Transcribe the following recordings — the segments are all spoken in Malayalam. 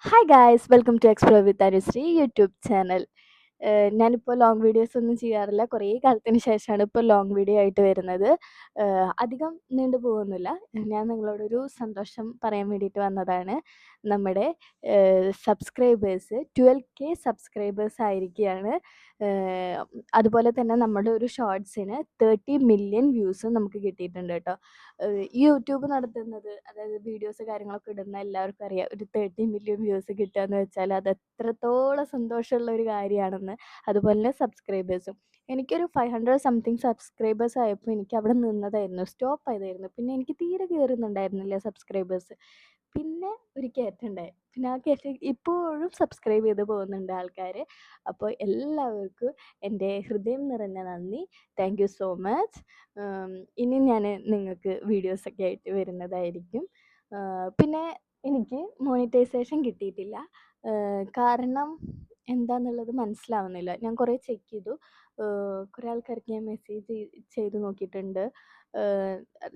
Hi guys welcome to explore with Anushree YouTube channel. ഞാനിപ്പോൾ ലോങ് വീഡിയോസ് ഒന്നും ചെയ്യാറില്ല. കുറേ കാലത്തിന് ശേഷമാണ് ഇപ്പോൾ ലോങ് വീഡിയോ ആയിട്ട് വരുന്നത്. അധികം നീണ്ടു പോകുന്നില്ല. ഞാൻ നിങ്ങളോടൊരു സന്തോഷം പറയാൻ വേണ്ടിയിട്ട് വന്നതാണ്. നമ്മുടെ സബ്സ്ക്രൈബേഴ്സ് 12K സബ്സ്ക്രൈബേഴ്സ് ആയിരിക്കുകയാണ്. ഏഹ്, അതുപോലെ തന്നെ നമ്മുടെ ഒരു ഷോർട്സിന് 30 മില്യൺ വ്യൂസ് നമുക്ക് കിട്ടിയിട്ടുണ്ട് കേട്ടോ. ഈ യൂട്യൂബ് നടത്തുന്നത്, അതായത് വീഡിയോസ് കാര്യങ്ങളൊക്കെ ഇടുന്ന എല്ലാവർക്കും അറിയാം, ഒരു 30 മില്യൺ വ്യൂസ് കിട്ടുക എന്ന് വെച്ചാൽ അത് എത്രത്തോളം സന്തോഷമുള്ള ഒരു കാര്യമാണെന്ന്. അതുപോലെ തന്നെ സബ്സ്ക്രൈബേഴ്സും. എനിക്കൊരു 500 സംതിങ് സബ്സ്ക്രൈബേഴ്സ് ആയപ്പോൾ എനിക്ക് അവിടെ നിന്നതായിരുന്നു, സ്റ്റോപ്പ് ആയതായിരുന്നു. പിന്നെ എനിക്ക് തീരെ കയറുന്നുണ്ടായിരുന്നില്ല സബ്സ്ക്രൈബേഴ്സ്. പിന്നെ ഒരു കയറ്റമുണ്ടായി. പിന്നെ ആ കയറ്റം ഇപ്പോഴും സബ്സ്ക്രൈബ് ചെയ്ത് പോകുന്നുണ്ട് ആൾക്കാർ. അപ്പോൾ എല്ലാവർക്കും എൻ്റെ ഹൃദയം നിറഞ്ഞ നന്ദി. Thank you so much. ഇനി ഞാൻ നിങ്ങൾക്ക് വീഡിയോസൊക്കെ ആയിട്ട് വരുന്നതായിരിക്കും. പിന്നെ എനിക്ക് മോണിറ്റൈസേഷൻ കിട്ടിയിട്ടില്ല. കാരണം എന്താണെന്നുള്ളത് മനസ്സിലാവുന്നില്ല. ഞാൻ കുറേ ചെക്ക് ചെയ്തു. കുറേ ആൾക്കാർക്ക് ഞാൻ മെസ്സേജ് ചെയ്ത് നോക്കിയിട്ടുണ്ട്.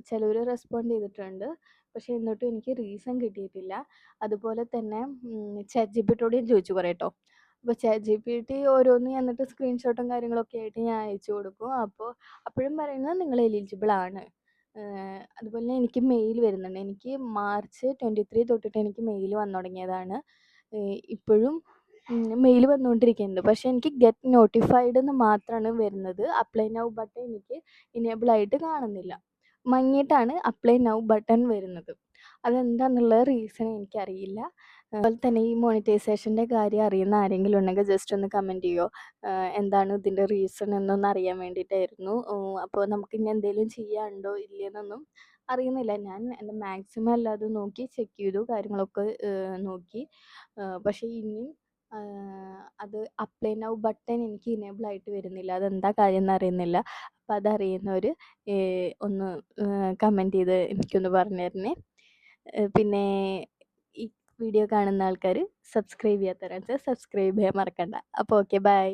ചിലർ റെസ്പോണ്ട് ചെയ്തിട്ടുണ്ട്. പക്ഷേ എന്നിട്ടും എനിക്ക് റീസൺ കിട്ടിയിട്ടില്ല. അതുപോലെ തന്നെ ചാറ്റ് ജിപിടിയോട് ഞാൻ ചോദിച്ചു കുറേ ട്ടോ. അപ്പോൾ ചാറ്റ് ജിപിടി ഓരോന്ന് എന്നിട്ട് സ്ക്രീൻഷോട്ടും കാര്യങ്ങളൊക്കെ ആയിട്ട് ഞാൻ അയച്ചു കൊടുക്കും. അപ്പോഴും പറയുന്നത് നിങ്ങൾ എലിജിബിൾ ആണ്. അതുപോലെ തന്നെ എനിക്ക് മെയിൽ വരുന്നുണ്ട്. എനിക്ക് മാർച്ച് 23 തൊട്ടിട്ട് എനിക്ക് മെയിൽ വന്നു തുടങ്ങിയതാണ്. ഇപ്പോഴും മെയിൽ വന്നുകൊണ്ടിരിക്കുന്നുണ്ട്. പക്ഷേ എനിക്ക് ഗെറ്റ് നോട്ടിഫൈഡ് എന്ന് മാത്രമാണ് വരുന്നത്. അപ്ലൈ നൗ ബട്ടൺ എനിക്ക് ഇനേബിൾ ആയിട്ട് കാണുന്നില്ല. മങ്ങിയിട്ടാണ് അപ്ലൈ നൗ ബട്ടൺ വരുന്നത്. അതെന്താന്നുള്ള റീസൺ എനിക്കറിയില്ല. അതുപോലെ തന്നെ ഈ മോണിറ്റൈസേഷൻ്റെ കാര്യം അറിയുന്ന ആരെങ്കിലും ഉണ്ടെങ്കിൽ ജസ്റ്റ് ഒന്ന് കമൻറ്റ് ചെയ്യുമോ? എന്താണ് ഇതിൻ്റെ റീസൺ എന്നൊന്ന് അറിയാൻ വേണ്ടിയിട്ടായിരുന്നു. അപ്പോൾ നമുക്ക് ഇനി എന്തെങ്കിലും ചെയ്യാനുണ്ടോ ഇല്ലയെന്നൊന്നും അറിയുന്നില്ല. ഞാൻ എൻ്റെ മാക്സിമം എല്ലാതും നോക്കി ചെക്ക് ചെയ്തു, കാര്യങ്ങളൊക്കെ നോക്കി. പക്ഷേ ഇനിയും അത് അപ്ലൈ നൗ ബട്ടൺ എനിക്ക് ഇനേബിൾ ആയിട്ട് വരുന്നില്ല. അതെന്താ കാര്യം എന്നറിയുന്നില്ല. അപ്പോൾ അതറിയുന്നവർ ഒന്ന് കമൻറ്റ് ചെയ്ത് എനിക്കൊന്ന് പറഞ്ഞു തരണേ. പിന്നെ ഈ വീഡിയോ കാണുന്ന ആൾക്കാർ സബ്സ്ക്രൈബ് ചെയ്യാത്തവരാണെന്ന് വെച്ചാൽ സബ്സ്ക്രൈബ് ചെയ്യാൻ മറക്കണ്ട. അപ്പോൾ ഓക്കെ, ബൈ.